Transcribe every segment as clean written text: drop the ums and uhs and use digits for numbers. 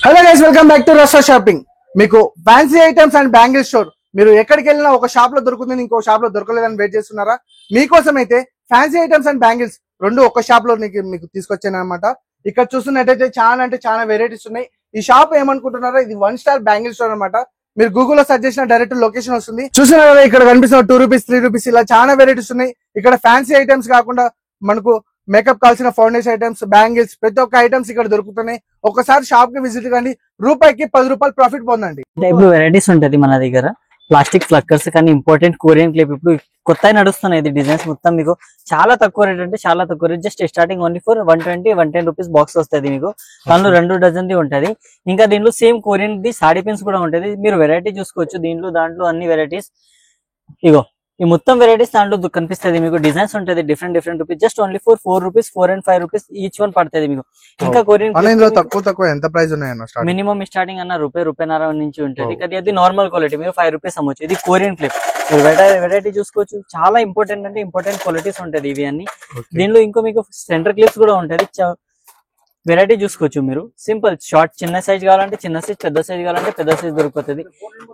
Hello guys, welcome back to Rasa shopping. మీకు fancy items and bangle store. మీరు ఎక్కడికి వెళ్ళినా ఒక షాప్ లో దొరుకుతుంది, ఇంకో షాప్ లో దొరకలేదని వెయిట్ చేస్తున్నారా? మీకోసం అయితే ఫ్యాన్సీ ఐటమ్స్ అండ్ బ్యాంగిల్స్ రెండు ఒక షాప్ లో మీకు తీసుకొచ్చాను అనమాట. ఇక్కడ చూస్తున్నట్టయితే చాలా అంటే చాలా వెరైటీస్ ఉన్నాయి. ఈ షాప్ ఏమనుకుంటున్నారా, ఇది 1 స్టార్ బ్యాంగిల్ స్టోర్ అనమాట. మీరు గూగుల్లో సెర్చ్ చేసిన డైరెక్ట్ లొకేషన్ వస్తుంది. చూస్తున్నారు కదా, ఇక్కడ కనిపిస్తున్న 2 రూపీస్ 3 రూపీస్ ఇలా చాలా వెరైటీస్ ఉన్నాయి. ఇక్కడ ఫ్యాన్సీ ఐటమ్స్ కాకుండా మనకు మేకప్ కావాల్సిన ఫౌండేషన్ ఐటమ్స్, బ్యాంగిల్స్, ప్రతి ఒక్క ఐటమ్స్ ఇక్కడ దొరుకుతున్నాయి. ఒకసారి షాప్ కి విజిట్ కండి, రూపాయికి 10 రూపాయలు ప్రాఫిట్ పొందండి. ఇప్పుడు వెరైటీస్ ఉంటది మన దగ్గర. ప్లాస్టిక్ ఫ్లక్కర్స్ కానీ ఇంపార్టెంట్ కొరియన్ క్లిప్ ఇప్పుడు కొత్త నడుస్తున్నాయి. ఇది డిజైన్స్ మొత్తం మీకు చాలా తక్కువ రేట్, అంటే చాలా తక్కువ rate. Just starting only for 120-110 rupees box వస్తుంది మీకు. దానిలో 2 డజన్ ఉంటది. ఇంకా దీంట్లో same Korean the saree pins కూడా ఉంటది. మీరు వెరైటీ చూసుకోవచ్చు దాంట్లో అన్ని వెరైటీస్. ఇగో ఈ మొత్తం వెరైటీస్ దాంట్లో కనిపిస్తుంది మీకు. డిజైన్స్ ఉంటది different rupees. Just only for 4 rupees, 4 and 5 rupees each one పడుతుంది మీకు. ఇంకా కొరియన్ తక్కువ ఎంత ప్రైస్ ఉన్నాయన్న? మినిమం స్టార్టింగ్ అన్న రూపాయన్నర నుంచి ఉంటుంది. కానీ అది నార్మల్ క్వాలిటీ, మీరు 5 రూపీస్ అమ్మొచ్చు. ఇది కొరియన్ క్లిప్. వెరైటీ చూసుకోవచ్చు. చాలా ఇంపార్టెంట్ అంటే ఇంపార్టెంట్ క్వాలిటీస్ ఉంటది ఇవి అన్ని. దీనిలో ఇంకో మీకు సెంటర్ క్లిప్స్ కూడా ఉంటది. వెరైటీ చూసుకోవచ్చు మీరు. సింపుల్ షార్ట్, చిన్న సైజ్ కావాలంటే చిన్న సైజ్, పెద్ద సైజ్ కావాలంటే పెద్ద సైజ్ దొరుకుతుంది.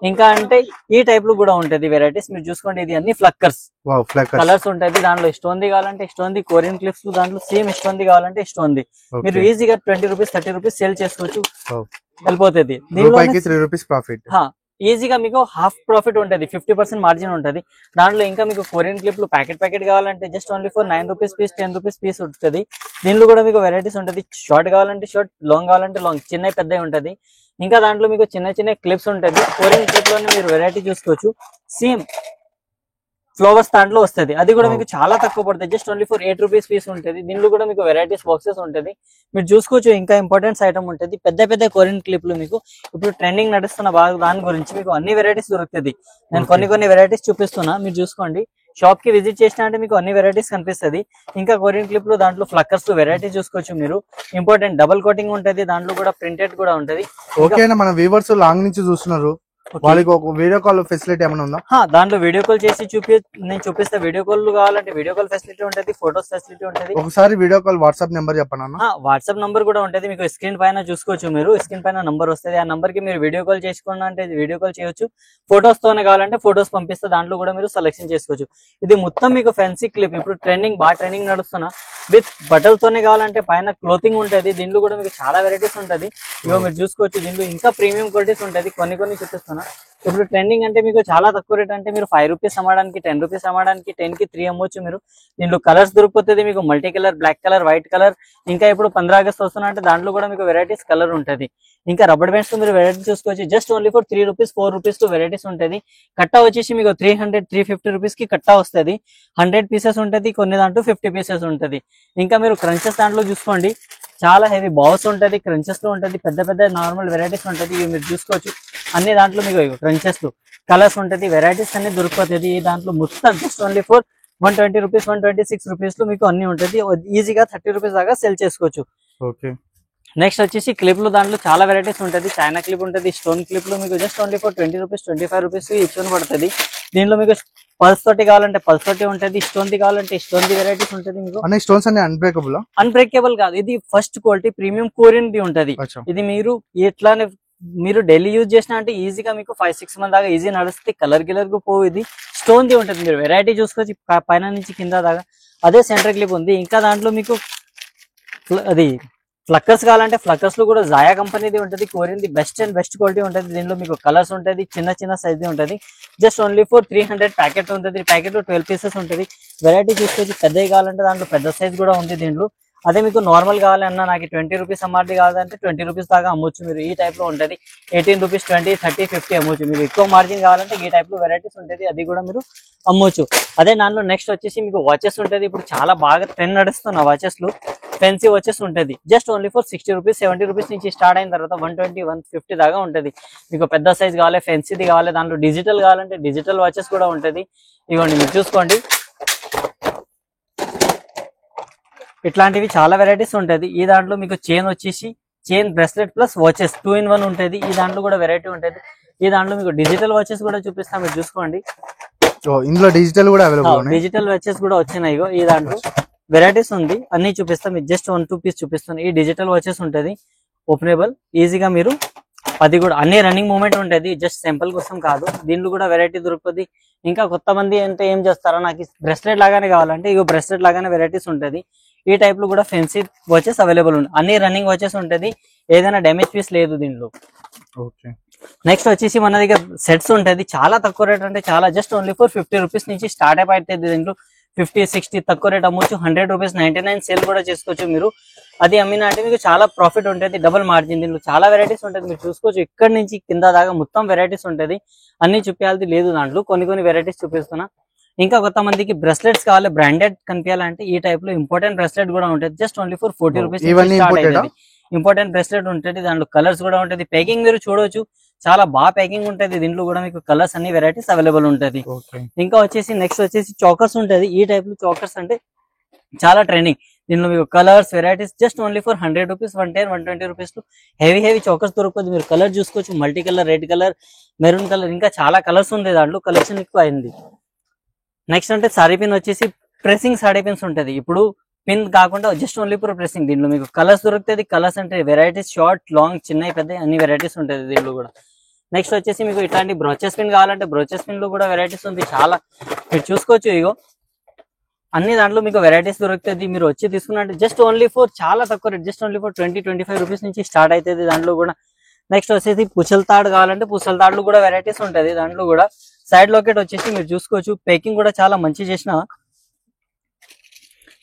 ఇంకా అంటే ఈ టైప్ లో కూడా ఉంటది వెరైటీస్. మీరు చూసుకోండి, ఇది అన్ని ఫ్లక్కర్స్ కలర్స్ ఉంటది. దాంట్లో స్టోన్ ది కావాలంటే స్టోన్ ది, కొరియన్ క్లిప్స్ దాంట్లో సేమ్ స్టోన్ ది కావాలంటే స్టోన్ ది. మీరు ఈజీగా 20 రూపీస్ 30 రూపీస్ సేల్ చేసుకోవచ్చు, వెళ్ళిపోతుంది. ఈజీగా మీకు హాఫ్ ప్రాఫిట్ ఉంటది, 50% మార్జిన్ ఉంటది దాంట్లో. ఇంకా మీకు కొరియన్ క్లిప్ లు ప్యాకెట్ కావాలంటే just only for 9 rupees piece, 10 rupees piece ఉంటుంది. దీనిలో కూడా మీకు వెరైటీస్ ఉంటది. షార్ట్ కావాలంటే షార్ట్, లాంగ్ కావాలంటే లాంగ్, చిన్న పెద్ద ఉంటది. ఇంకా దాంట్లో మీకు చిన్న క్లిప్స్ ఉంటది. కొరియన్ క్లిప్ లోనే మీరు వెరైటీ చూసుకోవచ్చు. సేమ్ ఫ్లవర్స్ దాంట్లో వస్తుంది. అది కూడా మీకు చాలా తక్కువ పడుతుంది. Just only for 8 rupees piece ఉంటుంది. దీనిలో కూడా మీకు వెరైటీస్ బాక్సెస్ ఉంటుంది. మీరు చూసుకోవచ్చు. ఇంకా ఇంపార్టెంట్ ఐటమ్ ఉంటుంది. పెద్ద కొరియన్ క్లిప్లు మీకు ఇప్పుడు ట్రెండింగ్ నడుస్తున్న దాని గురించి మీకు అన్ని వెరైటీస్ దొరుకుతుంది. నేను కొన్ని వెరైటీస్ చూపిస్తున్నా, మీరు చూసుకోండి. షాప్ కి విజిట్ చేసినా అంటే మీకు అన్ని వెరైటీస్ కనిపిస్తుంది. ఇంకా కొరియన్ క్లిప్ లో దాంట్లో ఫ్లక్కర్స్ వెరైటీ చూసుకోవచ్చు మీరు. ఇంపార్టెంట్ డబుల్ కోటింగ్ ఉంటుంది. దాంట్లో కూడా ప్రింటెడ్ కూడా ఉంటుంది. ఓకేనా? మన వ్యూవర్స్ లాంగ్ నుంచి చూస్తున్నారు, వాళ్ళకి ఒక వీడియో కాల్ ఫెసిలిటీ ఏమైనా ఉందా? దాంట్లో వీడియో కాల్ చేసి నేను చూపిస్తా. వీడియో కాల్ కావాలంటే వీడియో కాల్ ఫెసిలిటీ ఉంటుంది, ఫోటోస్ ఫెసిలిటీ ఉంటుంది. ఒకసారి వీడియో కాల్ వాట్సాప్ నెంబర్ చెప్పండి. వాట్సాప్ నంబర్ కూడా ఉంటుంది మీకు. స్క్రీన్ పైన చూసుకోవచ్చు మీరు. స్క్రీన్ పైన నంబర్ వస్తుంది. ఆ నంబర్ కి మీరు వీడియో కాల్ చేసుకోండి అంటే వీడియో కాల్ చేయొచ్చు. ఫోటోస్ తోనే కావాలంటే ఫోటోస్ పంపిస్తే దాంట్లో కూడా మీరు సెలెక్షన్ చేసుకోవచ్చు. ఇది మొత్తం మీకు ఫ్యాన్సీ క్లిప్. ఇప్పుడు బాగా ట్రెండింగ్ నడుస్తున్నా. విత్ బట్టలతోనే కావాలంటే పైన క్లోతింగ్ ఉంటుంది. దీంట్లో కూడా మీకు చాలా వెరైటీస్ ఉంటుంది. ఇవో మీరు చూసుకోవచ్చు. దీంట్లో ఇంకా ప్రీమియం క్వాలిటీస్ ఉంటుంది. కొన్ని చూపిస్తున్నా. ఇప్పుడు ట్రెండింగ్ అంటే మీకు చాలా తక్కువ రేట్. అంటే మీరు 5 రూపీస్ అమ్మడానికి, 10 రూపీస్ అమ్మడానికి 10 కి 3 అమ్మొచ్చు మీరు. దీంట్లో కలర్స్ దొరుకుతుంది మీకు. Multi colour, black colour, white colour. ఇంకా ఇప్పుడు 15 ఆగస్ట్ వస్తున్నా అంటే దాంట్లో కూడా మీకు వెరైటీస్ కలర్ ఉంటుంది. ఇంకా రబ్బర్ బ్యాండ్స్ మీరు వెరైటీ చూసుకోవచ్చు. Just only for 3 rupees 4 rupees తో వెరైటీస్ ఉంటుంది. కట్టా వచ్చేసి మీకు 300-350 రూపీస్ కి కట్టా వస్తుంది. 100 పీసెస్ ఉంటుంది. కొన్ని దాంట్లో 50 పీసెస్ ఉంటుంది. ఇంకా మీరు క్రంచెస్ దాంట్లో చూసుకోండి. చాలా హెవీ బాల్స్ ఉంటుంది. క్రంచెస్ లో ఉంటుంది. పెద్ద నార్మల్ వెరైటీస్ ఉంటుంది. ఇవి మీరు చూసుకోవచ్చు. అన్ని దాంట్లో మీకు క్రంచెస్ లో కలర్స్ ఉంటుంది. వెరైటీస్ అన్ని దొరికిపోతుంది. దాంట్లో మొత్తం just only for 120 rupees, 126 rupees లో మీకు అన్ని ఉంటుంది. ఈజీగా 30 రూపీస్ దాకా సెల్ చేసుకోవచ్చు. నెక్స్ట్ వచ్చేసి క్లిప్ లో దాంట్లో చాలా వెరైటీస్ ఉంటుంది. చైనా క్లిప్ ఉంటుంది. స్టోన్ క్లిప్ లో మీకు just only for 20 rupees, 25 rupees ఇచ్చి పడుతుంది. దీనిలో మీకు పల్స్ తోటి కావాలంటే పల్స్ తోటి ఉంటుంది. స్టోన్ ది కావాలంటే స్టోన్ ది వెరైటీస్ ఉంటుంది మీకు. స్టోన్స్ అన్ని అన్బ్రేకబుల్ కాదు. ఇది first quality premium Korean the ఉంటుంది. ఇది మీరు ఎట్లానే మీరు డైలీ యూజ్ చేసినా అంటే ఈజీగా మీకు 5-6 మంత్ దాకా ఈజీ నడుస్తుంది. కలర్ కు పోవు. ఇది స్టోన్ ది ఉంటుంది. మీరు వెరైటీ చూసుకోవచ్చు పైన నుంచి కింద దాకా. అదే సెంటర్ క్లిప్ ఉంది. ఇంకా దాంట్లో మీకు అది ఫ్లక్కర్స్ కావాలంటే ఫ్లక్కర్స్ లో కూడా జాయా కంపెనీది ఉంటుంది. కొరియన్ ది బెస్ట్ క్వాలిటీ ఉంటుంది. దీనిలో మీకు కలర్స్ ఉంటుంది. చిన్న సైజ్ ది ఉంటుంది. జస్ట్ ఓన్లీ ఫర్ 300 ప్యాకెట్ ఉంటుంది. ప్యాకెట్ లో 12 పీసెస్ ఉంటుంది. వెరైటీ చూసుకోవచ్చు. పెద్దవి కావాలంటే దాంట్లో పెద్ద సైజ్ కూడా ఉంది దీంట్లో. అదే మీకు నార్మల్ కావాలన్నా నాకు 20 రూపీస్ అమ్మాది కావాలంటే 20 రూపీస్ దాకా అమ్మొచ్చు మీరు. ఈ టైప్ లో ఉంటుంది. 18 రూపీస్, 20, 30, 50 అమ్మొచ్చు. మీరు ఎక్కువ మార్జిన్ కావాలంటే ఈ టైప్ లో వెరైటీస్ ఉంటుంది. అది కూడా మీరు అమ్మొచ్చు. అదే దాంట్లో నెక్స్ట్ వచ్చేసి మీకు వాచెస్ ఉంటుంది. ఇప్పుడు చాలా బాగా ట్రెండ్ నడుస్తున్న వాచెస్ లో ఫెన్సీ వాచెస్ ఉంటుంది. Just only for 60 rupees, 70 rupees నుంచి స్టార్ట్ అయిన తర్వాత 120, 150 దాకా ఉంటుంది. మీకు పెద్ద సైజ్ కావాలి, ఫెన్సీది కావాలి, దాంట్లో డిజిటల్ కావాలంటే డిజిటల్ వాచెస్ కూడా ఉంటుంది. ఇవ్వండి మీరు చూసుకోండి. ఇట్లాంటివి చాలా వెరైటీస్ ఉంటుంది. ఈ దాంట్లో మీకు చైన్ వచ్చేసి chain, bracelet plus watches 2 in 1 ఉంటుంది. ఈ దాంట్లో కూడా వెరైటీ ఉంటుంది. ఈ దాంట్లో మీకు డిజిటల్ వాచెస్ కూడా చూపిస్తాం, మీరు చూసుకోండి. ఇందులో డిజిటల్ కూడా అవైలబుల్, డిజిటల్ వాచెస్ కూడా వచ్చినాయి. ఈ దాంట్లో వెరైటీస్ ఉంది, అన్ని చూపిస్తాం. జస్ట్ 1-2 పీస్ చూపిస్తాను. ఈ డిజిటల్ వాచెస్ ఉంటది. ఓపెనబుల్ ఈజీగా మీరు అది కూడా అన్ని రన్నింగ్ మూమెంట్ ఉంటుంది, జస్ట్ సింపుల్ కోసం కాదు. దీంట్లో కూడా వెరైటీ దొరుకుతుంది. ఇంకా కొత్త మంది అంటే ఏం చేస్తారో నాకు బ్రెస్లెట్ లాగానే కావాలంటే ఇగో బ్రెస్లెట్ లాగానే వెరైటీస్ ఉంటుంది. ఈ టైప్ లో కూడా ఫెన్సీ వాచెస్ అవైలబుల్ ఉంది, అన్ని రన్నింగ్ వాచెస్ ఉంటుంది, ఏదైనా డ్యామేజ్ పీస్ లేదు దీంట్లో. నెక్స్ట్ వచ్చేసి మన దగ్గర సెట్స్ ఉంటుంది, చాలా తక్కువ రేట్ అంటే చాలా, జస్ట్ ఓన్లీ ఫర్ 50 రూపీస్ నుంచి స్టార్ట్ అయిపోతుంది. దీంట్లో 50, 60 తక్కువ రేట్ అమ్మొచ్చు, 100 రూపీస్ 99 సేల్ కూడా చేసుకోవచ్చు మీరు. అది అమ్మినా అంటే మీకు చాలా ప్రాఫిట్ ఉంటుంది, డబుల్ మార్జిన్. దీంట్లో చాలా వెరైటీస్ ఉంటుంది, మీరు చూసుకోవచ్చు. ఇక్కడ నుంచి కింద దాకా మొత్తం వెరైటీస్ ఉంటుంది, అన్ని చూపించాలి లేదు దాంట్లో, కొన్ని వెరైటీస్ చూపిస్తున్నా. ఇంకా కొంతమందికి బ్రెస్లెట్స్ కావాలి, బ్రాండెడ్ కనిపించాలంటే ఈ టైప్ లో ఇంపార్టెంట్ బ్రెస్లెట్ కూడా ఉంటుంది, just only for 40 rupees important bracelet ఉంటుంది. దాంట్లో కలర్స్ కూడా ఉంటుంది, ప్యాకింగ్ మీరు చూడవచ్చు, చాలా బాగా ప్యాకింగ్ ఉంటుంది. దీంట్లో కూడా మీకు కలర్స్ అన్ని వెరైటీస్ అవైలబుల్ ఉంటుంది. ఇంకా వచ్చేసి నెక్స్ట్ వచ్చేసి చాకర్స్ ఉంటుంది. ఈ టైప్ లో చాకర్స్ అంటే చాలా ట్రెండింగ్. దీనిలో మీకు colours varieties just only for 100 rupees, 110, 120 rupees లో హెవీ చాకర్స్ దొరుకుతుంది. మీరు కలర్ చూసుకోవచ్చు, multi colour, red colour, maroon colour, ఇంకా చాలా కలర్స్ ఉంది. దాంట్లో కలెక్షన్ ఎక్కువ అయింది. నెక్స్ట్ అంటే సారీ పిన్ వచ్చేసి ప్రెసింగ్ సారీ పిన్స్ ఉంటుంది. ఇప్పుడు పిన్ కాకుండా జస్ట్ ఓన్లీ ఫర్ ప్రెసింగ్. దీంట్లో మీకు కలర్స్ దొరుకుతుంది. కలర్స్ అంటే వెరైటీస్ షార్ట్, లాంగ్, చిన్న, పెద్ద అన్ని వెరైటీస్ ఉంటుంది దీంట్లో కూడా. నెక్స్ట్ వచ్చేసి మీకు ఇట్లాంటి బ్రోచెస్ పిన్ కావాలంటే బ్రోచెస్ పిన్ లో కూడా వెరైటీస్ ఉంది చాలా, మీరు చూసుకోవచ్చు. ఇగో అన్ని దాంట్లో మీకు వెరైటీస్ దొరుకుతుంది. మీరు వచ్చి తీసుకున్నట్టు జస్ట్ ఓన్లీ ఫర్ చాలా తక్కువ rate, just only for 20-25 rupees నుంచి స్టార్ట్ అవుతుంది దాంట్లో కూడా. నెక్స్ట్ వచ్చేసి పుసల్ తాడు కావాలంటే పుసల్ తాడులు కూడా వెరైటీస్ ఉంటుంది దాంట్లో కూడా. సైడ్ లాకెట్ వచ్చేసి మీరు చూసుకోవచ్చు, ప్యాకింగ్ కూడా చాలా మంచి చేసిన.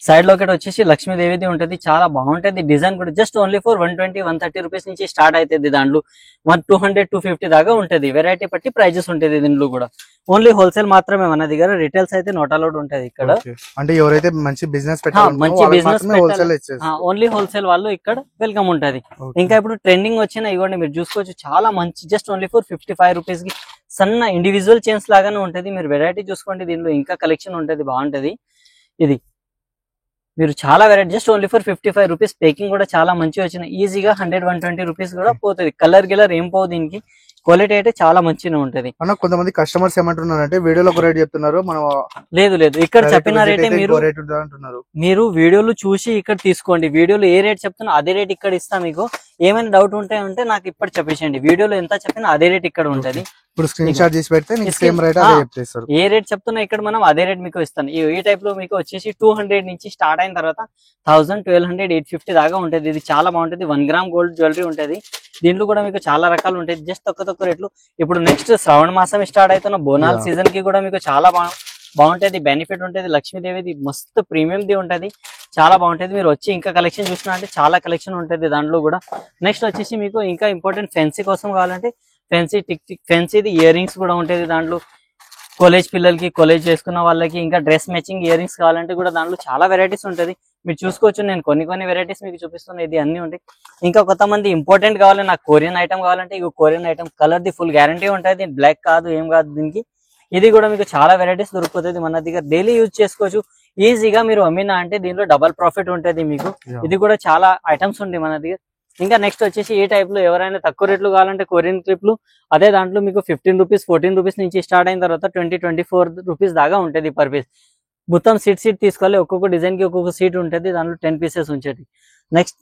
సైడ్ లాకెట్ వచ్చేసి లక్ష్మీదేవిది ఉంటుంది, చాలా బాగుంటుంది. డిజైన్ కూడా జస్ట్ ఓన్లీ ఫర్ 120-130 రూపీస్ నుంచి స్టార్ట్ అవుతుంది. దాంట్లో 200-250 దాకా ఉంటుంది. వెరైటీ బట్టి ప్రైజెస్ ఉంటుంది దీంట్లో కూడా. ఓన్లీ హోల్సేల్ మాత్రమే మన దగ్గర, రిటైల్స్ అయితే నాట్ అలౌడ్ ఉంటుంది ఇక్కడ. అంటే ఎవరైతే మంచి బిజినెస్ ఓన్లీ హోల్సేల్ వాళ్ళు ఇక్కడ వెల్కమ్ ఉంటది. ఇంకా ఇప్పుడు ట్రెండింగ్ వచ్చిన ఇవ్వండి మీరు చూసుకోవచ్చు, చాలా మంచి, జస్ట్ ఓన్లీ ఫర్ 55 రూపీస్ కి సన్న ఇండివిజువల్ చైన్స్ లాగానే ఉంటది. మీరు వెరైటీ చూసుకోండి, దీనిలో ఇంకా కలెక్షన్ ఉంటది, బాగుంటది. ఇది మీరు చాలా variety just only for 55 rupees. Packing కూడా చాలా మంచిగా వచ్చిన, ఈజీగా 100-120 రూపీస్ కూడా పోతుంది. కలర్ గిలర్ ఏం పోవు, దీనికి క్వాలిటీ అయితే చాలా మంచిగా ఉంటది. కొంతమంది కస్టమర్స్ ఏమంటున్నారంటే వీడియోలో ఒక రేట్ చెప్తున్నారు, మనం లేదు ఇక్కడ చెప్పిన రేటే మీరు వీడియోలు చూసి ఇక్కడ తీసుకోండి. వీడియోలో ఏ రేట్ చెప్తున్నా అదే రేట్ ఇక్కడ ఇస్తా. మీకు ఏమైనా డౌట్ ఉంటే నాకు ఇప్పుడు చెప్పేసండి, వీడియోలో ఎంత చెప్పినా అదే రేట్ ఇక్కడ ఉంటది. ఇప్పుడు స్క్రీన్ షాట్ చేసి పెడితే సేమ్ రేట్ చెప్తారు. ఏ రేట్ చెప్తున్నా ఇక్కడ మనం అదే రేట్ మీకు ఇస్తాను. ఈ టైప్ లో మీకు వచ్చేసి 200 నుంచి స్టార్ట్ అయిన తర్వాత 1000, 1200, 850 దాకా ఉంటది. ఇది చాలా బాగుంటది. 1 గ్రామ్ గోల్డ్ జ్యువెలరీ ఉంటది. దీంట్లో కూడా మీకు చాలా రకాలు ఉంటాయి, జస్ట్ తక్కువ రేట్లు. ఇప్పుడు నెక్స్ట్ శ్రావణ మాసం స్టార్ట్ అవుతున్న బోనాల్ సీజన్ కి కూడా మీకు చాలా బాగుంటది, బెనిఫిట్ ఉంటది. లక్ష్మీదేవిది మస్తు ప్రీమియం ది ఉంటది, చాలా బాగుంటది. మీరు వచ్చి ఇంకా కలెక్షన్ చూసినా అంటే చాలా కలెక్షన్ ఉంటది దాంట్లో కూడా. నెక్స్ట్ వచ్చేసి మీకు ఇంకా ఇంపార్టెంట్ ఫెన్సీ కోసం కావాలంటే ఫెన్సీది ఇయర్ రింగ్స్ కూడా ఉంటది దాంట్లో. కాలేజ్ పిల్లలకి, కాలేజ్ చేసుకున్న వాళ్ళకి, ఇంకా డ్రెస్ మ్యాచింగ్ ఇయర్ రింగ్స్ కావాలంటే కూడా దాంట్లో చాలా వెరైటీస్ ఉంటది. మీరు చూసుకోవచ్చు, నేను కొన్ని వెరైటీస్ మీకు చూపిస్తున్నాను. ఇది అన్ని ఉంటాయి. ఇంకా కొంతమంది ఇంపార్టెంట్ కావాలి, నాకు కొరియన్ ఐటమ్ కావాలంటే ఇక Korean item colour the full guarantee ఉంటుంది, బ్లాక్ కాదు, ఏం కాదు దీనికి. ఇది కూడా మీకు చాలా వెరైటీస్ దొరుకుతుంది మన దగ్గర, డైలీ యూజ్ చేసుకోవచ్చు ఈజీగా. మీరు అమ్మినా అంటే దీనిలో డబల్ ప్రాఫిట్ ఉంటుంది మీకు. ఇది కూడా చాలా ఐటమ్స్ ఉంటాయి మన దగ్గర. ఇంకా నెక్స్ట్ వచ్చేసి ఈ టైప్ లో ఎవరైనా తక్కువ రేట్లు కావాలంటే కొరియన్ క్లిప్లు, అదే దాంట్లో మీకు 15 రూపీస్, 14 రూపీస్ నుంచి స్టార్ట్ అయిన తర్వాత 20-24 రూపీస్ దాకా ఉంటుంది పర్ పీస్. మొత్తం సీట్ తీసుకోవాలి, ఒక్కొక్క డిజైన్ కి ఒక్కొక్క సీట్ ఉంటుంది, దాంట్లో 10 పీసెస్ ఉంచేది. నెక్స్ట్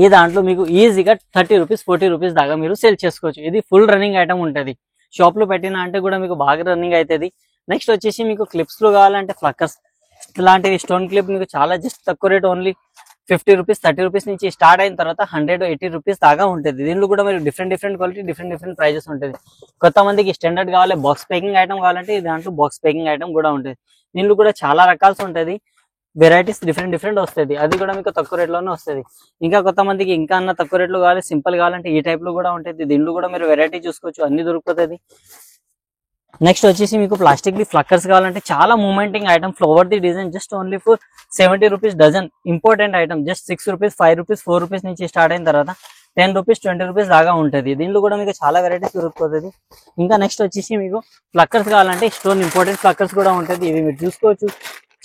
ఈ దాంట్లో మీకు ఈజీగా 30 రూపీస్, 40 రూపీస్ దాకా మీరు సేల్ చేసుకోవచ్చు. ఇది ఫుల్ రన్నింగ్ ఐటమ్ ఉంటుంది, షాప్ లో పెట్టినా అంటే కూడా మీకు బాగా రన్నింగ్ అవుతుంది. నెక్స్ట్ వచ్చేసి మీకు క్లిప్స్ లో కావాలంటే ఫ్లక్కర్స్ ఇలాంటివి, స్టోన్ క్లిప్ మీకు చాలా జస్ట్ తక్కువ రేట్, ఓన్లీ 50 రూపీస్, 30 రూపీస్ నుంచి స్టార్ట్ అయిన తర్వాత 180 రూపీస్ దాకా ఉంటుంది. దీనిలో కూడా మీరు డిఫరెంట్ క్వాలిటీ, డిఫరెంట్ ప్రైజెస్ ఉంటుంది. కొంతమందికి స్టాండర్డ్ కావాలి, బాక్స్ ప్యాకింగ్ ఐటమ్ కావాలంటే దాంట్లో బాక్స్ ప్యాకింగ్ ఐటమ్ కూడా ఉంటుంది. దీనిలో కూడా చాలా రకాల్స్ ఉంటుంది, వెరైటీస్ డిఫరెంట్ వస్తుంది. అది కూడా మీకు తక్కువ రేట్ లోనే వస్తుంది. ఇంకా కొంతమందికి ఇంకా అన్న తక్కువ రేట్లు కావాలి, సింపుల్ కావాలంటే ఈ టైప్ లో కూడా ఉంటుంది. దీనిలో కూడా మీరు వెరైటీ చూసుకోవచ్చు, అన్ని దొరుకుతుంది. నెక్స్ట్ వచ్చేసి మీకు ప్లాస్టిక్ ది ఫ్లక్కర్స్ కావాలంటే చాలా మూమెంటింగ్ item, flower the design just only for 70 rupees dozen. Important item just 6 rupees, 5 rupees, 4 rupees నుంచి స్టార్ట్ అయిన తర్వాత 10 రూపీస్, 20 రూపీస్ దాకా ఉంటుంది. దీనిలో కూడా మీకు చాలా వెరైటీస్ దొరుకుతుంది. ఇంకా నెక్స్ట్ వచ్చేసి మీకు ఫ్లక్కర్స్ కావాలంటే స్టోన్ ఇంపార్టెంట్ ఫ్లక్కర్స్ కూడా ఉంటుంది. ఇవి మీరు చూసుకోవచ్చు,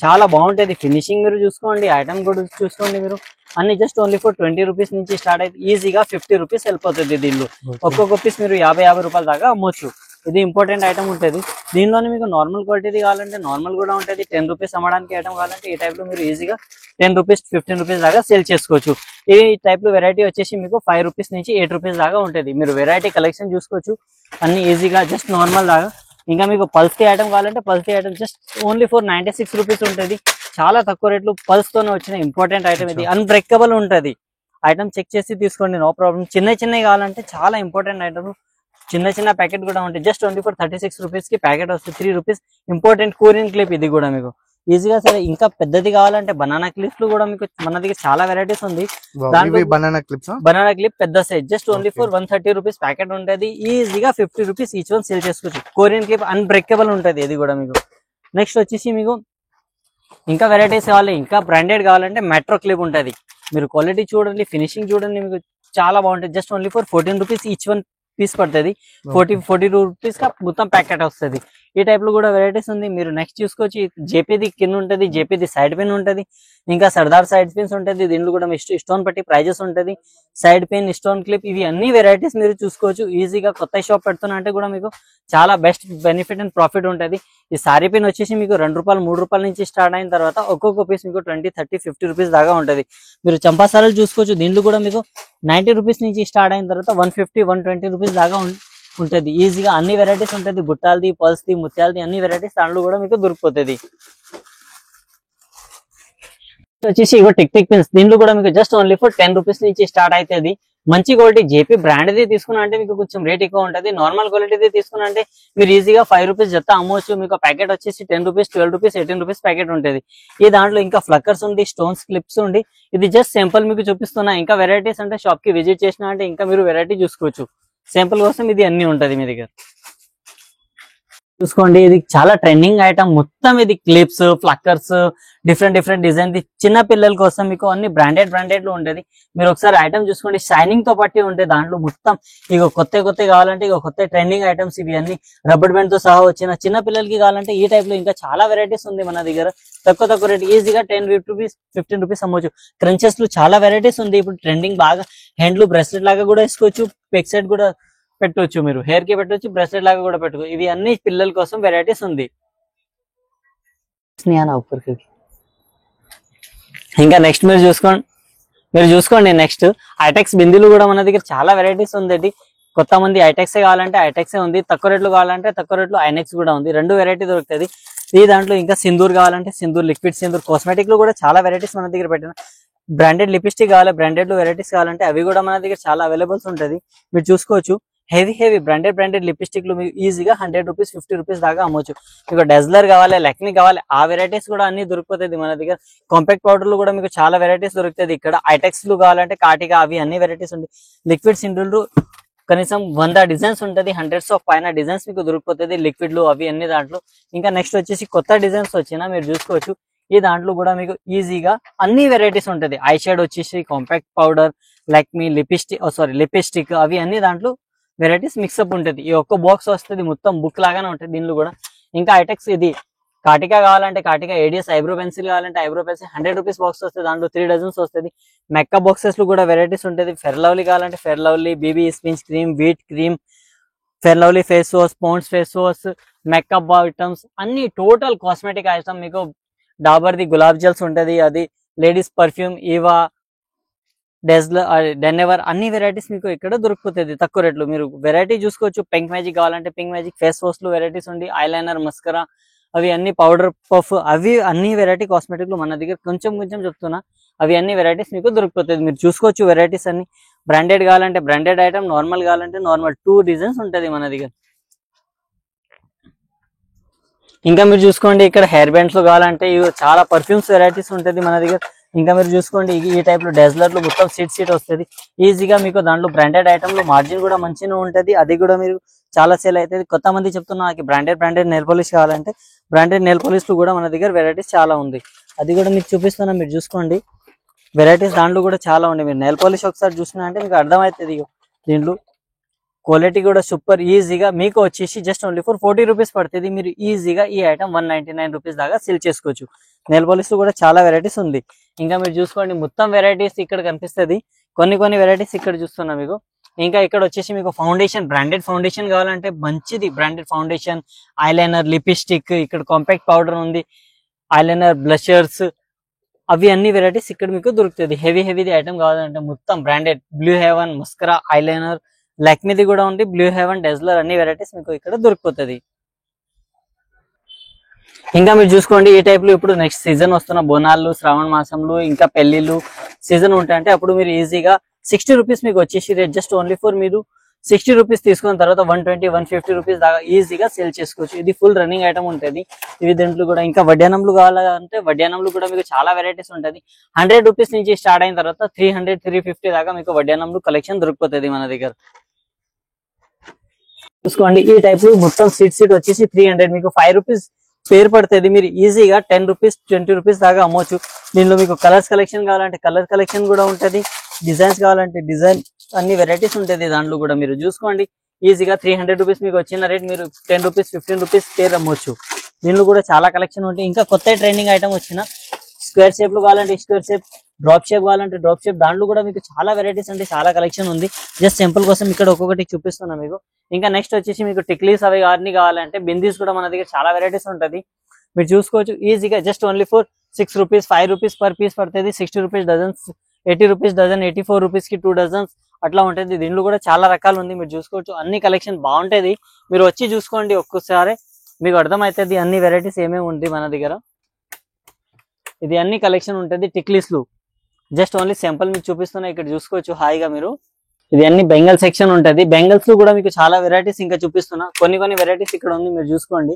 చాలా బాగుంటుంది. ఫినిషింగ్ మీరు చూసుకోండి, ఐటమ్ కూడా చూసుకోండి. మీరు అన్ని జస్ట్ ఓన్లీ ఫర్ 20 రూపీస్ నుంచి స్టార్ట్ అయితే ఈజీగా 50 రూపీస్ వెళ్ళిపోతుంది. దీనిలో ఒక్కొక్క పీస్ మీరు 50 రూపాయల దాకా అమ్మొచ్చు. ఇది ఇంపార్టెంట్ ఐటమ్ ఉంటుంది. దీనిలోనే మీకు నార్మల్ క్వాలిటీ కావాలంటే నార్మల్ కూడా ఉంటుంది. 10 రూపీస్ అమ్మడానికి ఐటమ్ కావాలంటే ఈ టైప్ లో మీరు ఈజీగా 10 రూపీస్ 15 రూపీస్ దాకా సేల్ చేసుకోవచ్చు. ఈ టైప్ లో వెరైటీ వచ్చేసి మీకు 5 రూపీస్ నుంచి 8 రూపీస్ దాకా ఉంటుంది. మీరు వెరైటీ కలెక్షన్ చూసుకోవచ్చు అన్ని ఈజీగా జస్ట్ నార్మల్ దాకా. ఇంకా మీకు పల్సీ ఐటమ్ కావాలంటే palsy item just only for 96 rupees ఉంటుంది. చాలా తక్కువ రేట్లు పల్స్ తోనే వచ్చిన ఇంపార్టెంట్ ఐటమ్ ఇది. అన్బ్రేకబుల్ ఉంటుంది. ఐటమ్ చెక్ చేసి తీసుకోండి, నో ప్రాబ్లం. చిన్నవి కావాలంటే చాలా ఇంపార్టెంట్ ఐటమ్. చిన్న ప్యాకెట్ కూడా ఉంటాయి. జస్ట్ ఓన్లీ ఫర్ 36 రూపీస్ కి ప్యాకెట్ వస్తుంది. 3 రూపీస్ ఇంపార్టెంట్ కొరియన్ క్లిప్ ఇది కూడా మీకు ఈజీగా. సరే ఇంకా పెద్దది కావాలంటే బనానా క్లిప్స్ లో కూడా మీకు మన దగ్గర చాలా వెరైటీస్ ఉంది. బనానా క్లిప్ పెద్ద size just only for 130 rupees packet ఉంటుంది. ఈజీగా 50 రూపీస్ ఈచ్ వన్ సేల్ చేసుకోవచ్చు. కొరియన్ క్లిప్ అన్బ్రేకబుల్ ఉంటుంది ఇది కూడా మీకు. నెక్స్ట్ వచ్చేసి మీకు ఇంకా వెరైటీస్ కావాలి, ఇంకా బ్రాండెడ్ కావాలంటే మెట్రో క్లిప్ ఉంటుంది. మీరు క్వాలిటీ చూడండి, ఫినిషింగ్ చూడండి, మీకు చాలా బాగుంటుంది. Just only for 14 rupees each one piece పడుతుంది. 42 రూపీస్ కా మొత్తం ప్యాకెట్ వస్తుంది. ఈ టైప్ లో కూడా వెరైటీస్ ఉంది. మీరు నెక్స్ట్ చూసుకోవచ్చు. జేపీది కింద ఉంటుంది, జేపీది సైడ్ పిన్ ఉంటుంది, ఇంకా సర్దార్ సైడ్ పిన్స్ ఉంటుంది. దీంట్లో కూడా స్టోన్ పట్టి ప్రైజెస్ ఉంటుంది. సైడ్ పిన్, స్టోన్ క్లిప్, ఇవి అన్ని వెరైటీస్ మీరు చూసుకోవచ్చు ఈజీగా. కొత్త షాప్ పెడుతున్నా అంటే కూడా మీకు చాలా బెస్ట్ బెనిఫిట్ అండ్ ప్రాఫిట్ ఉంటుంది. ఈ సారీ పిన్ వచ్చేసి మీకు 2 రూపాయలు 3 రూపాయల నుంచి స్టార్ట్ అయిన తర్వాత ఒక్కొక్క పీస్ మీకు 20, 30, 50 రూపీస్ దాకా ఉంటుంది. మీరు చంపాసారాలు చూసుకోవచ్చు. దీంట్లో కూడా మీకు 90 రూపీస్ నుంచి స్టార్ట్ అయిన తర్వాత 150, 120 రూపీస్ దాకా ఉంటుంది. ఈజీగా అన్ని వెరైటీస్ ఉంటుంది. బుట్టాలది, పల్స్ది, ముత్యాలది అన్ని వెరైటీస్ దాంట్లో కూడా మీకు దొరికిపోతుంది. వచ్చేసి ఇగో టిక్ పిన్స్. దీంట్లో కూడా మీకు జస్ట్ ఓన్లీ ఫర్ 10 రూపీస్ నుంచి స్టార్ట్ అవుతుంది. మంచి క్వాలిటీ జేపీ బ్రాండ్ది తీసుకున్నా అంటే మీకు కొంచెం రేట్ ఎక్కువ ఉంటుంది. నార్మల్ క్వాలిటీది తీసుకున్నా అంటే మీరు ఈజీగా 5 రూపీస్ జత అమ్మవచ్చు. మీకు ప్యాకెట్ వచ్చేసి 10 రూపీస్, 12 రూపీస్, 18 రూపీస్ ప్యాకెట్ ఉంటుంది. ఈ దాంట్లో ఇంకా ఫ్లక్కర్స్ ఉంది, స్టోన్స్ క్లిప్స్ ఉంది. ఇది జస్ట్ సింపుల్ మీకు చూపిస్తున్నా. ఇంకా వెరైటీస్ అంటే షాప్ కి విజిట్ చేసినా అంటే ఇంకా మీరు వెరైటీ చూసుకోవచ్చు. సింపుల్ కోసం ఇది అన్ని ఉంటది మీ దగ్గర. చూసుకోండి, ఇది చాలా ట్రెండింగ్ ఐటమ్. మొత్తం ఇది క్లిప్స్, ఫ్లక్కర్స్, డిఫరెంట్ డిజైన్. చిన్న పిల్లల కోసం మీకు అన్ని బ్రాండెడ్ లో ఉంటది. మీరు ఒకసారి ఐటమ్ చూసుకోండి, షైనింగ్ తో పట్టి ఉంటాయి. దాంట్లో మొత్తం ఇక కొత్త కావాలంటే ఇక కొత్త ట్రెండింగ్ ఐటమ్స్ ఇవి అన్ని రబ్బర్ బ్యాండ్ తో సహా వచ్చిన. చిన్న పిల్లలకి కావాలంటే ఈ టైప్ లో ఇంకా చాలా వెరైటీస్ ఉంది మన దగ్గర. తక్కువ రేట్ ఈజీగా 10 రూపీస్, 15 రూపీస్ అమ్మవచ్చు. క్రంచెస్ లో చాలా వెరైటీస్ ఉంది. ఇప్పుడు ట్రెండింగ్ బాగా హ్యాండ్లు బ్రెస్లెట్ లాగా కూడా వేసుకోవచ్చు, పెక్ సెట్ కూడా పెట్టవచ్చు. మీరు హెయిర్ కి పెట్టవచ్చు, బ్రెస్లెట్ లాగా కూడా పెట్టుకోవచ్చు. ఇవి అన్ని పిల్లల కోసం వెరైటీస్ ఉంది. ఇంకా నెక్స్ట్ మీరు చూసుకోండి నెక్స్ట్ ఐటెక్స్ బిందీలు కూడా మన దగ్గర చాలా వెరైటీస్ ఉంది. కొత్త మంది ఐటెక్స్ కావాలంటే ఐటెక్సే ఉంది. తక్కువ రేట్లు కావాలంటే తక్కువ రేట్లు ఐనెక్స్ కూడా ఉంది. 2 వెరైటీ దొరుకుతుంది. ఈ దాంట్లో ఇంకా సింధూర్ కావాలంటే సింధూర్, లిక్విడ్ సింధూర్, కాస్మెటిక్ లో కూడా చాలా వెరైటీస్ మన దగ్గర పెట్టిన. బ్రాండెడ్ లిప్స్టిక్ కావాలి, బ్రాండెడ్ లో వెరైటీస్ కావాలంటే అవి కూడా మన దగ్గర చాలా అవైలబుల్స్ ఉంటుంది. మీరు చూసుకోవచ్చు. హెవీ బ్రాండెడ్ లిప్స్టిక్ లు మీకు ఈజీగా 100 రూపీస్, 50 రూపీస్ దాకా అమ్మవచ్చు. మీకు డెజ్లర్ కావాలి, లెక్మీ కావాలి, ఆ వెరైటీస్ కూడా అన్ని దొరికిపోతుంది మన దగ్గర. కాంపాక్ట్ పౌడర్లు కూడా మీకు చాలా వెరైటీస్ దొరుకుతుంది ఇక్కడ. ఐటెక్స్ లు కావాలంటే కాటిగా, అవి అన్ని వెరైటీస్ ఉంది. లిక్విడ్ సింధూర్లు కనీసం 100 డిజైన్స్ ఉంటుంది. 100s ఆఫ్ పైన డిజైన్స్ మీకు దొరికిపోతుంది. లిక్విడ్ లు అవి అన్ని దాంట్లో. ఇంకా నెక్స్ట్ వచ్చేసి కొత్త డిజైన్స్ వచ్చినా మీరు చూసుకోవచ్చు. ఈ దాంట్లో కూడా మీకు ఈజీగా అన్ని వెరైటీస్ ఉంటుంది. ఐ షేడ్ వచ్చేసి కాంపాక్ట్ పౌడర్, లెక్మీ, లిప్స్టిక్ అవి అన్ని దాంట్లో వెరైటీస్ మిక్సప్ ఉంటుంది. ఈ ఒక్క బాక్స్ వస్తుంది, మొత్తం బుక్ లాగానే ఉంటుంది దీనిలో కూడా. ఇంకా ఐటెక్స్ ఇది కాటికా కావాలంటే కాటికా, ఏడిఎస్ ఐబ్రో పెన్సిల్ కావాలంటే ఐబ్రో పెన్సిల్ 100 రూపీస్ బాక్స్ వస్తుంది. దాంట్లో 3 డజన్స్ వస్తుంది. మేకప్ బాక్సెస్ లో కూడా వెరైటీస్ ఉంటుంది. ఫెయిర్ లవ్లీ కావాలంటే Fair Lovely, BB spins cream, Veet cream, Fair Lovely face wash, Pond's face wash, makeup items అన్ని టోటల్ కాస్మెటిక్ ఐటమ్. మీకు డాబర్ది గులాబ్ జెల్స్ ఉంటుంది, అది లేడీస్ పర్ఫ్యూమ్, ఈవా, డెన్నెవర్ అన్ని వెరైటీస్ మీకు ఇక్కడ దొరికిపోతుంది తక్కువ రేట్లు. మీరు వెరైటీ చూసుకోవచ్చు. పింక్ మ్యాజిక్ కావాలంటే పింక్ మ్యాజిక్, ఫేస్ వాష్ లో వెరైటీస్ ఉంది, ఐలైనర్, మస్కరా, అవి అన్ని పౌడర్ పఫ్, అవి అన్ని వెరైటీ కాస్మెటిక్ లో మన దగ్గర కొంచెం చెప్తున్నా. అవి అన్ని వెరైటీస్ మీకు దొరికిపోతుంది. మీరు చూసుకోవచ్చు వెరైటీస్ అన్ని. బ్రాండెడ్ కావాలంటే బ్రాండెడ్ ఐటమ్, నార్మల్ కావాలంటే నార్మల్. 2 డిజైన్స్ ఉంటుంది మన దగ్గర. ఇంకా మీరు చూసుకోండి, ఇక్కడ హెయిర్ బ్యాండ్స్ లో కావాలంటే చాలా పర్ఫ్యూమ్స్ వెరైటీస్ ఉంటుంది మన దగ్గర. ఇంకా మీరు చూసుకోండి, ఈ టైప్ లో డెజ్లర్ లో మొత్తం సీట్ వస్తుంది ఈజీగా. మీకు దాంట్లో బ్రాండెడ్ ఐటమ్ లో మార్జిన్ కూడా మంచిగా ఉంటుంది. అది కూడా మీరు చాలా సేల్ అవుతుంది. కొత్త మంది చెప్తున్నా నాకు బ్రాండెడ్ నెయిల్ పాలిష్ కావాలంటే బ్రాండెడ్ నెయిల్ పాలిష్ లో కూడా మన దగ్గర వెరైటీస్ చాలా ఉంది. అది కూడా మీకు చూపిస్తున్నా, మీరు చూసుకోండి. వెరైటీస్ దాంట్లో కూడా చాలా ఉంది. మీరు నెయిల్ పాలిష్ ఒకసారి చూసినా అంటే మీకు అర్థమవుతుంది. దీంట్లో క్వాలిటీ కూడా సూపర్. ఈజీగా మీకు వచ్చేసి జస్ట్ ఓన్లీ ఫర్ 40 రూపీస్ పడుతుంది. మీరు ఈజీగా ఈ ఐటమ్ 199 రూపీస్ దాకా సేల్ చేసుకోవచ్చు. నెయిల్ పాలిష్ కూడా చాలా వెరైటీస్ ఉంది. ఇంకా మీరు చూసుకోండి, మొత్తం వెరైటీస్ ఇక్కడ కనిపిస్తుంది. కొన్ని వెరైటీస్ ఇక్కడ చూస్తున్నా మీకు. ఇంకా ఇక్కడ వచ్చేసి మీకు ఫౌండేషన్, బ్రాండెడ్ ఫౌండేషన్ కావాలంటే మంచిది, బ్రాండెడ్ ఫౌండేషన్, ఐలైనర్, లిప్స్టిక్, ఇక్కడ కాంపాక్ట్ పౌడర్ ఉంది, ఐలైనర్, బ్లషర్స్, అవి అన్ని వెరైటీస్ ఇక్కడ మీకు దొరుకుతుంది. హెవీది ఐటమ్ కావాలంటే మొత్తం branded, Blue Heaven, mascara, eyeliner, లాక్మీది కూడా ఉంది, బ్లూ హెవెన్, డెజ్లర్, అన్ని వెరైటీస్ మీకు ఇక్కడ దొరికిపోతుంది. ఇంకా మీరు చూసుకోండి ఈ టైప్ లో ఇప్పుడు నెక్స్ట్ సీజన్ వస్తున్న బోనాలు, శ్రావణ మాసంలో ఇంకా పెళ్లిళ్ళు సీజన్ ఉంటాయంటే అప్పుడు మీరు ఈజీగా 60 రూపీస్ మీకు వచ్చేసి రేట్, జస్ట్ ఓన్లీ ఫర్ మీరు 60 రూపీస్ తీసుకున్న తర్వాత 120, 150 రూపీస్ దాకా ఈజీగా సేల్ చేసుకోవచ్చు. ఇది ఫుల్ రన్నింగ్ ఐటమ్ ఉంటుంది. ఇవి దీంట్లో కూడా ఇంకా వడ్డానంలు కావాలంటే వడ్డానంలు కూడా మీకు చాలా వెరైటీస్ ఉంటుంది. 100 రూపీస్ నుంచి స్టార్ట్ అయిన తర్వాత 300, 350 దాకా మీకు వడ్డానంలు కలెక్షన్ దొరికిపోతుంది మన దగ్గర. చూసుకోండి ఈ టైప్ మొత్తం సీట్ వచ్చేసి 300, మీకు 5 రూపీస్ పేరు పడుతుంది. మీరు ఈజీగా 10 రూపీస్, 20 రూపీస్ దాకా అమ్మవచ్చు. దీనిలో మీకు కలర్స్ కలెక్షన్ కావాలంటే కలర్ కలెక్షన్ కూడా ఉంటుంది, డిజైన్స్ కావాలంటే డిజైన్, అన్ని వెరైటీస్ ఉంటుంది దాంట్లో కూడా. మీరు చూసుకోండి ఈజీగా 300 రూపీస్ మీకు వచ్చిన రేట్ మీరు 10 రూపీస్, 15 రూపీస్ పేరు అమ్మవచ్చు. దీనిలో కూడా చాలా కలెక్షన్ ఉంటాయి. ఇంకా కొత్త ట్రెండింగ్ ఐటమ్ వచ్చిన స్క్వేర్ షేప్ లో కావాలంటే స్క్వేర్ షేప్, డ్రాప్ షేప్ కావాలంటే డ్రాప్ షేప్, దాంట్లో కూడా మీకు చాలా వెరైటీస్ అంటే చాలా కలెక్షన్ ఉంది. జస్ట్ సింపుల్ కోసం ఇక్కడ ఒక్కొక్కటి చూపిస్తున్నా మీకు. ఇంకా నెక్స్ట్ వచ్చేసి మీకు టిక్లీస్ అవి అన్ని కావాలంటే బిందీస్ కూడా మన దగ్గర చాలా వెరైటీస్ ఉంటుంది. మీరు చూసుకోవచ్చు ఈజీగా just only for 6 rupees, 5 rupees per piece పడుతుంది. 60 rupees dozens, 80 rupees dozen, 84 rupees కి 2 డజన్స్ అట్లా ఉంటుంది. దీంట్లో కూడా చాలా రకాలు ఉంది. మీరు చూసుకోవచ్చు అన్ని కలెక్షన్ బాగుంటది. మీరు వచ్చి చూసుకోండి ఒక్కసారి మీకు అర్థమవుతుంది అన్ని వెరైటీస్ ఏమేమి ఉంది మన దగ్గర. ఇది అన్ని కలెక్షన్ ఉంటుంది టిక్లీస్ లో. జస్ట్ ఓన్లీ సింపుల్ మీకు చూపిస్తున్నా, ఇక్కడ చూసుకోవచ్చు హాయిగా మీరు. ఇది అన్ని బెంగల్ సెక్షన్ ఉంటుంది. బెంగల్స్ లో కూడా మీకు చాలా వెరైటీస్ ఇంకా చూపిస్తున్నా. కొన్ని వెరైటీస్ ఇక్కడ ఉంది మీరు చూసుకోండి.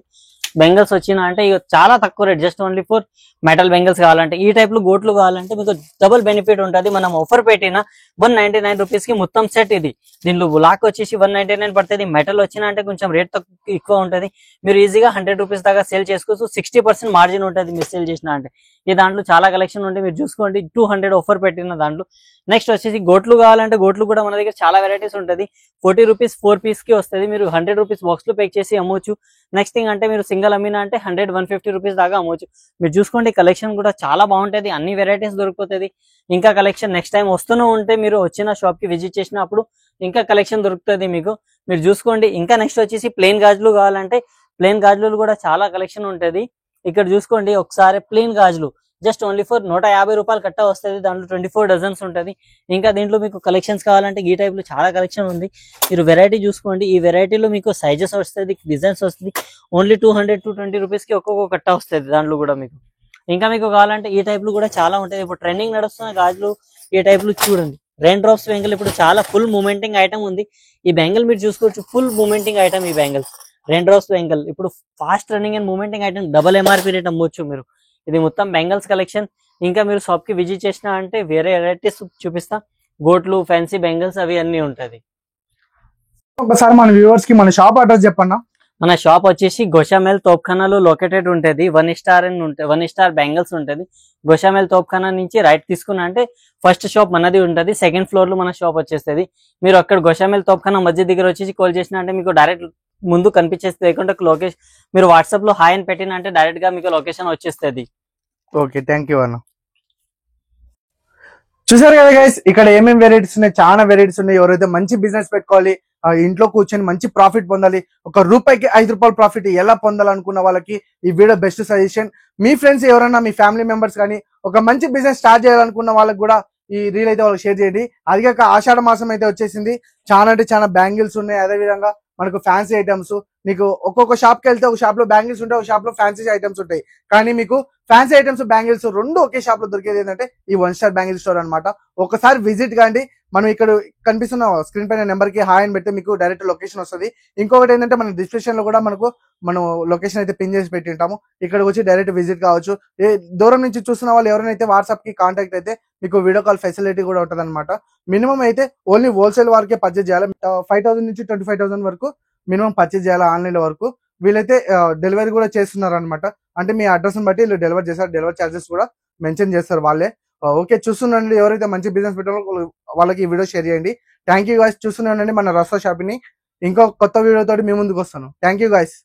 బెంగల్స్ వచ్చిన అంటే ఇక చాలా తక్కువ rate, just only for metal bangles కావాలంటే ఈ టైప్ లో గోట్లు కావాలంటే మీకు డబుల్ బెనిఫిట్ ఉంటుంది. మనం ఆఫర్ పెట్టిన 199 రూపీస్ కి మొత్తం సెట్ ఇది. దీనిలో లాక్ వచ్చేసి 199 పడుతుంది. మెటల్ వచ్చిన అంటే కొంచెం రేట్ ఎక్కువ ఉంటుంది. మీరు ఈజీగా 100 రూపీస్ దాకా సేల్ చేసుకోవచ్చు. 60% మార్జిన్ ఉంటుంది మీరు సేల్ చేసిన అంటే. ఈ దాంట్లో చాలా కలెక్షన్ ఉంటాయి మీరు చూసుకోండి. 200 ఆఫర్ పెట్టిన దాంట్లో. నెక్స్ట్ వచ్చేసి గోట్లు కావాలంటే గోట్లు కూడా మన దగ్గర చాలా వెరైటీస్ ఉంటుంది. 40 రూపీస్ 4 పీస్ కి వస్తుంది. మీరు 100 రూపీస్ బాక్స్ లో ప్యాక్ చేసి అమ్మవచ్చు. నెక్స్ట్ థింగ్ అంటే మీరు సింగల్ అమ్మినా అంటే 100, 150 రూపీస్ దాకా అమ్మవచ్చు. మీరు చూసుకోండి కలెక్షన్ కూడా చాలా బాగుంటది. అన్ని వెరైటీస్ దొరికిపోతుంది. ఇంకా కలెక్షన్ నెక్స్ట్ టైం వస్తూనే ఉంటే మీరు వచ్చిన షాప్ కి విజిట్ చేసినప్పుడు ఇంకా కలెక్షన్ దొరుకుతుంది మీకు. మీరు చూసుకోండి. ఇంకా నెక్స్ట్ వచ్చేసి ప్లెయిన్ గాజులు కావాలంటే ప్లెయిన్ గాజులు కూడా చాలా కలెక్షన్ ఉంటది. ఇక్కడ చూసుకోండి ఒకసారి ప్లెయిన్ గాజులు జస్ట్ ఓన్లీ ఫర్ 150 రూపాయలు కట్ట వస్తుంది. దాంట్లో 24 డజన్స్ ఉంటుంది. ఇంకా దీంట్లో మీకు కలెక్షన్స్ కావాలంటే ఈ టైప్ లో చాలా కలెక్షన్ ఉంది. మీరు వెరైటీ చూసుకోండి. ఈ వెరైటీలో మీకు సైజెస్ వస్తుంది, డిజైన్స్ వస్తుంది. ఓన్లీ 200 to 20 రూపీస్ కి ఒక్కొక్క కట్ట వస్తుంది దాంట్లో కూడా మీకు. ఇంకా మీకు కావాలంటే ఈ టైప్ లో కూడా చాలా ఉంటాయి. ఇప్పుడు ట్రెండింగ్ నడుస్తున్న గాజులు ఈ టైప్ లో చూడండి. రెయిన్ డ్రాప్స్ బెంగల్ ఇప్పుడు చాలా ఫుల్ మూమెంటింగ్ ఐటమ్ ఉంది. ఈ బెంగల్ మీరు చూసుకోవచ్చు ఫుల్ మూమెంటింగ్ ఐటమ్. ఈ బెంగల్ రెయిన్ డ్రాప్స్ బెంగల్ ఇప్పుడు ఫాస్ట్ రన్నింగ్ అండ్ మూమెంటింగ్ ఐటమ్. డబల్ MRP రేట్ అమ్మవచ్చు మీరు. ఇది మొత్తం బెంగల్స్ కలెక్షన్. ఇంకా మీరు షాప్ కి విజిట్ చేసినా అంటే వేరే వెరైటీస్ చూపిస్తా. గోట్లు, ఫ్యాన్సీ బెంగల్స్ అవి అన్ని ఉంటది. ఒకసారి మన వ్యూవర్స్ కి మన షాప్ అడ్రస్ చెప్పన్నా. మన షాప్ వచ్చేసి గోషామెల్ తోప్ఖానాలో లొకేటెడ్ ఉంటది. 1 స్టార్ అని ఉంటుంది, 1 స్టార్ బెంగల్స్ ఉంటది. గోషామెల్ తోప్ఖానా నుంచి రైట్ తీసుకున్నా అంటే ఫస్ట్ షాప్ మనది ఉంటది. సెకండ్ ఫ్లోర్ లో మన షాప్ వచ్చేస్తుంది. మీరు అక్కడ గోషామెల్ తోప్ఖానా మధ్య దగ్గర వచ్చేసి కాల్ చేసినా అంటే మీకు డైరెక్ట్ ముందు కనిపించేస్తుంది. లేకుంటే లొకేషన్ మీరు వాట్సాప్ లో హాయ్ అని పెట్టినా అంటే డైరెక్ట్ గా మీకు లొకేషన్ వచ్చేస్తుంది. ఓకే, థ్యాంక్ యూ అన్న. చూసారు కదా గైస్, ఇక్కడ ఏమేమి వెరైటీస్ ఉన్నాయి, చాలా వెరైటీస్ ఉన్నాయి. ఎవరైతే మంచి బిజినెస్ పెట్టుకోవాలి, ఇంట్లో కూర్చొని మంచి ప్రాఫిట్ పొందాలి, ₹1కి ₹5 ప్రాఫిట్ ఎలా పొందాలనుకున్న వాళ్ళకి ఈ వీడియో బెస్ట్ సజెషన్. మీ ఫ్రెండ్స్ ఎవరైనా మీ ఫ్యామిలీ మెంబర్స్ కానీ ఒక మంచి బిజినెస్ స్టార్ట్ చేయాలనుకున్న వాళ్ళకి కూడా ఈ రీల్ అయితే వాళ్ళకి షేర్ చేయండి. అది కాక ఆషాఢ మాసం అయితే వచ్చేసింది. చాలా అంటే చాలా బ్యాంగిల్స్ ఉన్నాయి. అదే విధంగా మనకు ఫ్యాన్సీ ఐటమ్స్. నీకు ఒక్కొక్క షాప్ కి వెళ్తే ఒక షాప్ లో బ్యాంగిల్స్ ఉంటాయి, ఒక షాప్ లో ఫ్యాన్సీ ఐటమ్స్ ఉంటాయి. కానీ మీకు ఫ్యాన్సీ ఐటమ్స్, బ్యాంగిల్స్ రెండు ఒకే షాప్ లో దొరికేది ఏంటంటే ఈ 1 స్టార్ బ్యాంగిల్ స్టోర్ అనమాట. ఒకసారి విజిట్ కాండి. మనం ఇక్కడ కనిపిస్తున్న స్క్రీన్ పైన నెంబర్ కి హాయ్ అని పెడితే మీకు డైరెక్ట్ లొకేషన్ వస్తుంది. ఇంకొకటి ఏంటంటే మన డిస్క్రిప్షన్ లో కూడా మనం లొకేషన్ అయితే పిన్ చేసి పెట్టి ఉంటాము. ఇక్కడికి వచ్చి డైరెక్ట్ విజిట్ కావచ్చు. దూరం నుంచి చూస్తున్న వాళ్ళు ఎవరైనా వాట్సాప్ కి కాంటాక్ట్ అయితే మీకు వీడియో కాల్ ఫెసిలిటీ కూడా ఉంటుంది అనమాట. మినిమం అయితే ఓన్లీ హోల్సేల్ వారికే పర్చేజ్ చేయాలి. 5,000 నుంచి 25,000 వరకు మినిమం పర్చేజ్ చేయాలి ఆన్లైన్ వరకు. వీళ్ళైతే డెలివరీ కూడా చేస్తున్నారు అనమాట. అంటే మీ అడ్రస్ బట్టి వీళ్ళు డెలివరీ చేస్తారు. డెలివరీ చార్జెస్ కూడా మెన్షన్ చేస్తారు వాళ్ళే. ఓకే, చూస్తుండండి. ఎవరైతే మంచి బిజినెస్ పెట్టాలో వాళ్ళకి ఈ వీడియో షేర్ చేయండి. Thank you guys. చూస్తుండండి మన రస్తా షాప్ ని. ఇంకో కొత్త వీడియో తోటి మీ ముందుకు వస్తాను. Thank you guys.